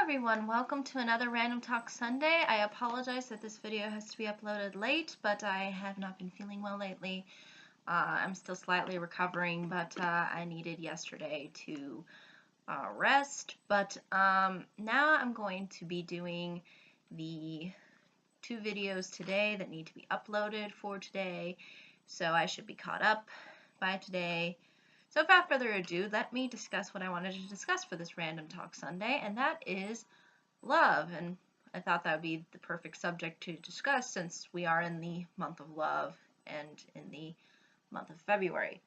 everyone, welcome to another Random Talk Sunday. I apologize that this video has to be uploaded late, but I have not been feeling well lately. I'm still slightly recovering, but I needed yesterday to rest. But now I'm going to be doing the 2 videos today that need to be uploaded for today, so I should be caught up by today. So without further ado, let me discuss what I wanted to discuss for this Random Talk Sunday, and that is love. And I thought that would be the perfect subject to discuss since we are in the month of love and in the month of February.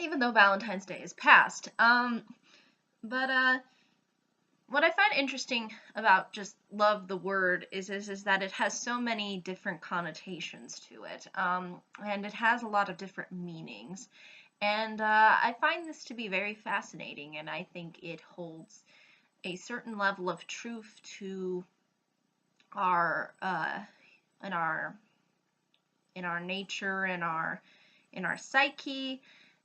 Even though Valentine's Day is past. What I find interesting about just love, the word, is that it has so many different connotations to it, and it has a lot of different meanings. And I find this to be very fascinating, and I think it holds a certain level of truth to our in our nature, in our psyche.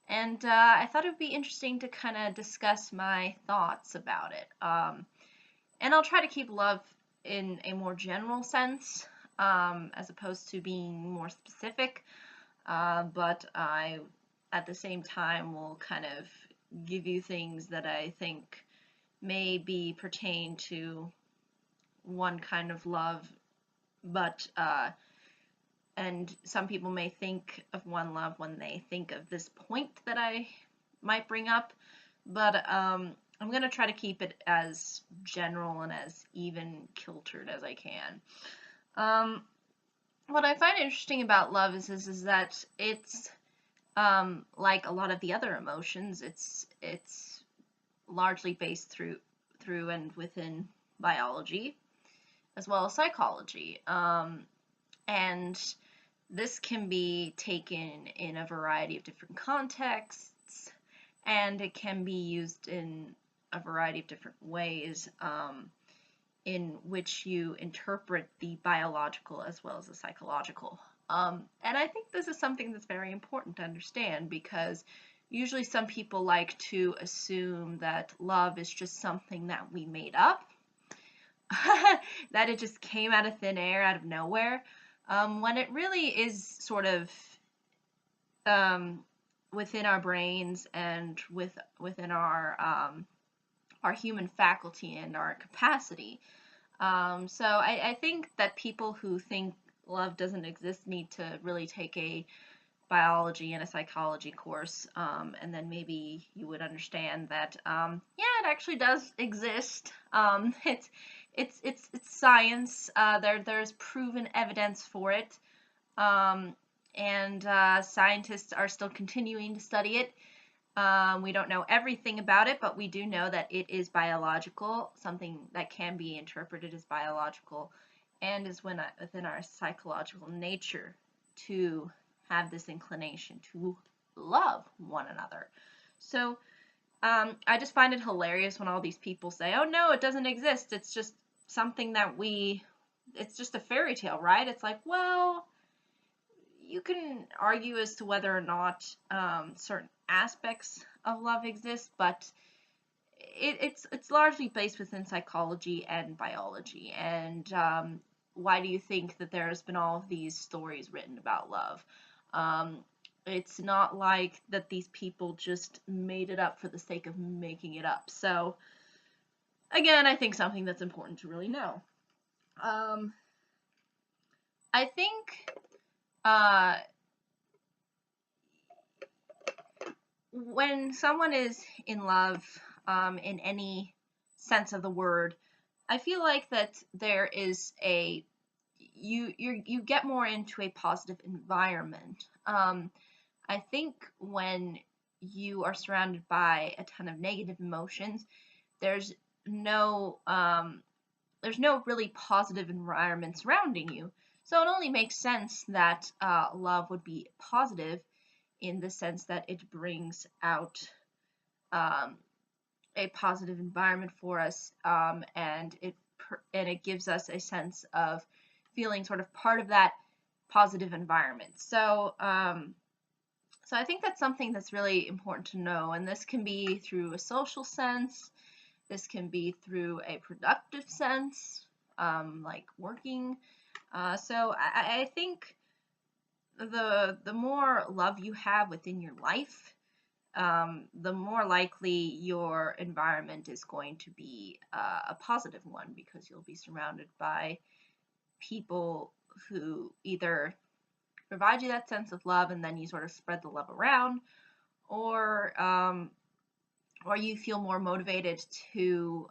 And I thought it would be interesting to kind of discuss my thoughts about it. And I'll try to keep love in a more general sense, as opposed to being more specific. But I, at the same time, will kind of give you things that I think may be pertain to one kind of love, but and some people may think of one love when they think of this point that I might bring up, but I'm going to try to keep it as general and as even-kiltered as I can. What I find interesting about love is that it's like a lot of the other emotions, it's largely based through and within biology as well as psychology. And this can be taken in a variety of different contexts, and it can be used in a variety of different ways in which you interpret the biological as well as the psychological. And I think this is something that's very important to understand, because usually some people like to assume that love is just something that we made up, that it just came out of thin air, out of nowhere. When it really is sort of within our brains and within our human faculty and our capacity. So I think that people who think love doesn't exist need to really take a biology and a psychology course, and then maybe you would understand that yeah, it actually does exist. It's science. There's proven evidence for it, and scientists are still continuing to study it. We don't know everything about it, but we do know that it is biological, something that can be interpreted as biological, and is within our psychological nature to have this inclination to love one another. So I just find it hilarious when all these people say, oh no, it doesn't exist, it's just something that it's just a fairy tale, right? It's like, well, you can argue as to whether or not certain aspects of love exist, but it's largely based within psychology and biology. And why do you think that there's been all of these stories written about love? It's not like that these people just made it up for the sake of making it up. So again, I think something that's important to really know. I think when someone is in love, in any sense of the word, I feel like that there is you get more into a positive environment. I think when you are surrounded by a ton of negative emotions, there's no really positive environment surrounding you. So it only makes sense that love would be positive, in the sense that it brings out a positive environment for us, and it gives us a sense of feeling sort of part of that positive environment. So I think that's something that's really important to know, and this can be through a social sense, This can be through a productive sense, like working. So I think the more love you have within your life, the more likely your environment is going to be a positive one, because you'll be surrounded by people who either provide you that sense of love and then you sort of spread the love around, or you feel more motivated to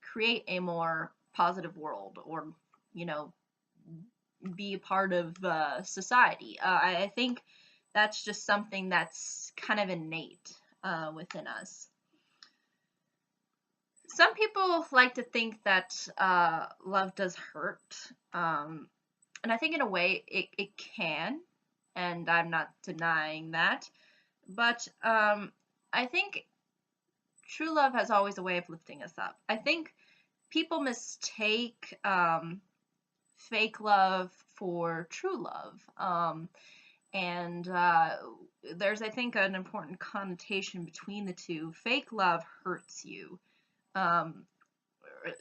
create a more positive world, or you know, be a part of society. I think that's just something that's kind of innate within us. Some people like to think that love does hurt, and I think in a way it can, and I'm not denying that. But I think true love has always a way of lifting us up. I think people mistake fake love for true love. And there's, I think, an important connotation between the two. Fake love hurts you. Um,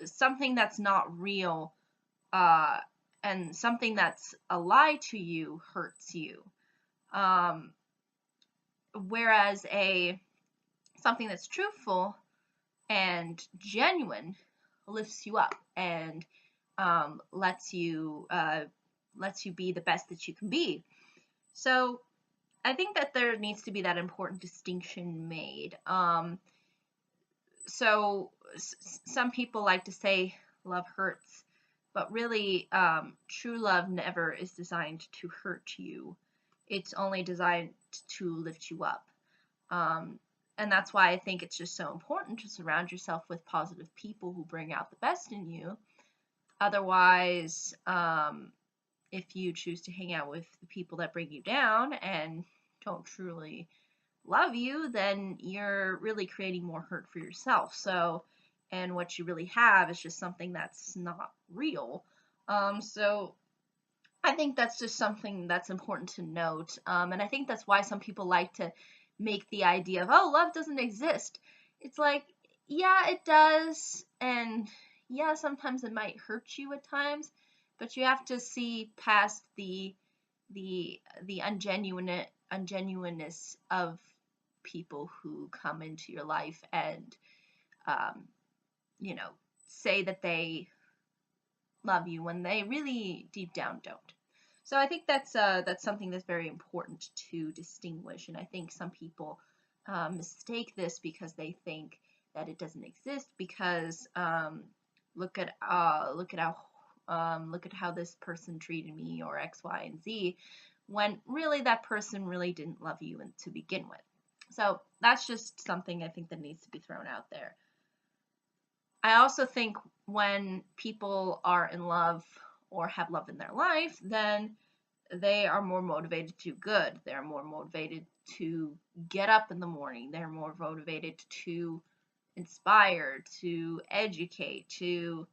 Something that's not real, and something that's a lie to you hurts you. Um, Whereas something that's truthful and genuine lifts you up and lets you be the best that you can be. So I think that there needs to be that important distinction made. So some people like to say love hurts, but really, true love never is designed to hurt you. It's only designed to lift you up. And that's why I think it's just so important to surround yourself with positive people who bring out the best in you. Otherwise, if you choose to hang out with the people that bring you down and don't truly love you, then you're really creating more hurt for yourself. So, and what you really have is just something that's not real. So I think that's just something that's important to note. And I think that's why some people like to make the idea of, oh, love doesn't exist. It's like, yeah, it does. And yeah, sometimes it might hurt you at times, but you have to see past the ungenuineness of people who come into your life and um, you know, say that they love you when they really deep down don't. So I think that's something that's very important to distinguish, and I think some people mistake this because they think that it doesn't exist, because look at how this person treated me, or X, Y, and Z, when really that person really didn't love you to begin with. So that's just something I think that needs to be thrown out there. I also think when people are in love or have love in their life, then they are more motivated to do good. They're more motivated to get up in the morning. They're more motivated to inspire, to educate, to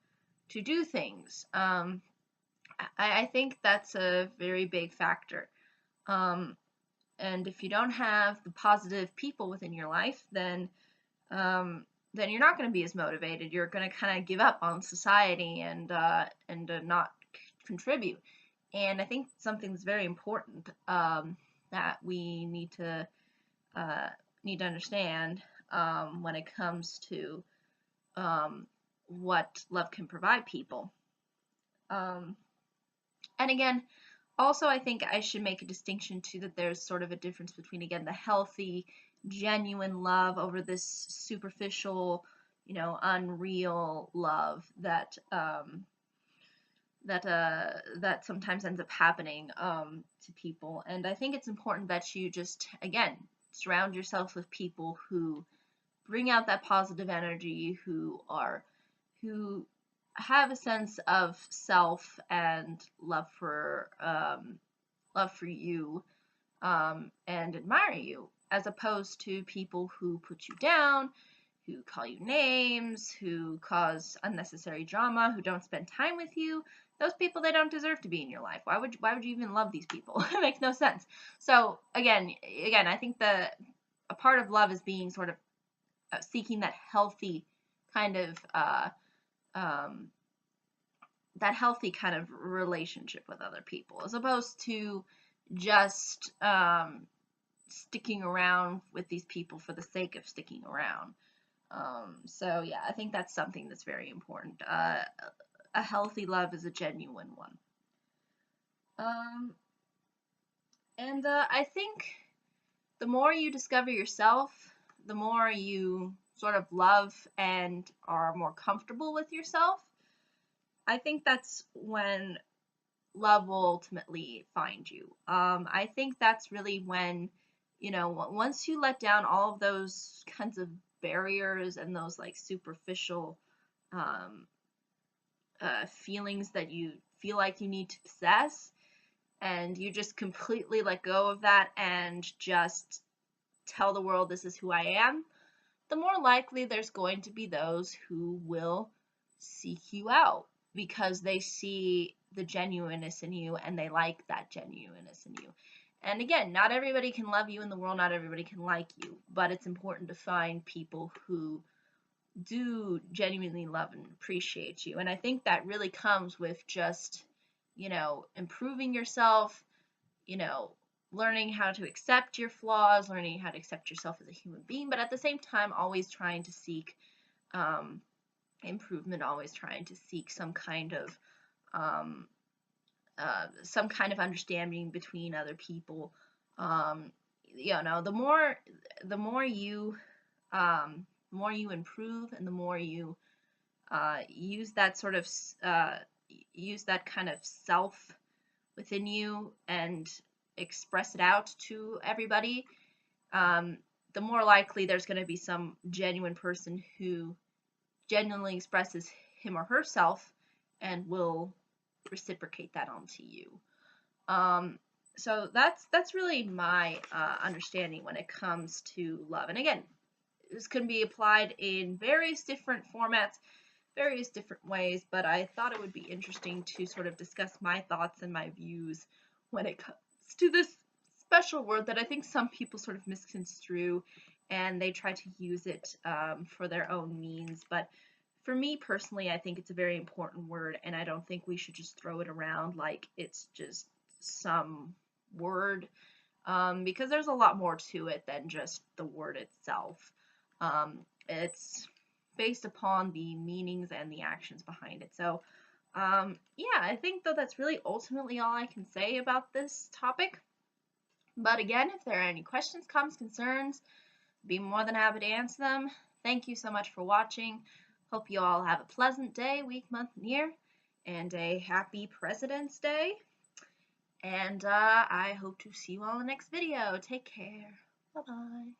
do things. I think that's a very big factor. And if you don't have the positive people within your life, then you're not going to be as motivated. You're going to kind of give up on society and not contribute. And I think something's very important that we need to understand when it comes to what love can provide people. And again, also, I think I should make a distinction too, that there's sort of a difference between, again, the healthy, genuine love over this superficial, unreal love that that sometimes ends up happening to people. And I think it's important that you just, again, surround yourself with people who bring out that positive energy, who have a sense of self and love for you, and admire you, as opposed to people who put you down, who call you names, who cause unnecessary drama, who don't spend time with you. Those people, they don't deserve to be in your life. Why would you even love these people? It makes no sense. So again, I think a part of love is being sort of seeking that healthy kind of um, that healthy kind of relationship with other people, as opposed to just sticking around with these people for the sake of sticking around. So yeah, I think that's something that's very important. A healthy love is a genuine one. Um, and I think the more you discover yourself, the more you sort of love and are more comfortable with yourself, I think that's when love will ultimately find you. I think that's really when, once you let down all of those kinds of barriers and those like superficial um, feelings that you feel like you need to possess, and you just completely let go of that and just tell the world this is who I am, the more likely there's going to be those who will seek you out because they see the genuineness in you and they like that genuineness in you. And again, not everybody can love you in the world, not everybody can like you, but it's important to find people who do genuinely love and appreciate you. And I think that really comes with just, improving yourself, you know, learning how to accept your flaws, learning how to accept yourself as a human being, but at the same time, always trying to seek um, improvement, always trying to seek um, some kind of understanding between other people. Um, the more you improve, and the more you use that sort of use that kind of self within you and express it out to everybody, um, the more likely there's going to be some genuine person who genuinely expresses him or herself and will reciprocate that onto you. Um, so that's really my understanding when it comes to love. And again, this can be applied in various different formats, various different ways, but I thought it would be interesting to sort of discuss my thoughts and my views when it comes to this special word that I think some people sort of misconstrue and they try to use it for their own means. But for me personally, I think it's a very important word, and I don't think we should just throw it around like it's just some word, because there's a lot more to it than just the word itself. It's based upon the meanings and the actions behind it. So, yeah, I think that that's really ultimately all I can say about this topic. But again, if there are any questions, comments, concerns, be more than happy to answer them. Thank you so much for watching. Hope you all have a pleasant day, week, month, and year, and a happy President's Day. And I hope to see you all in the next video. Take care. Bye-bye.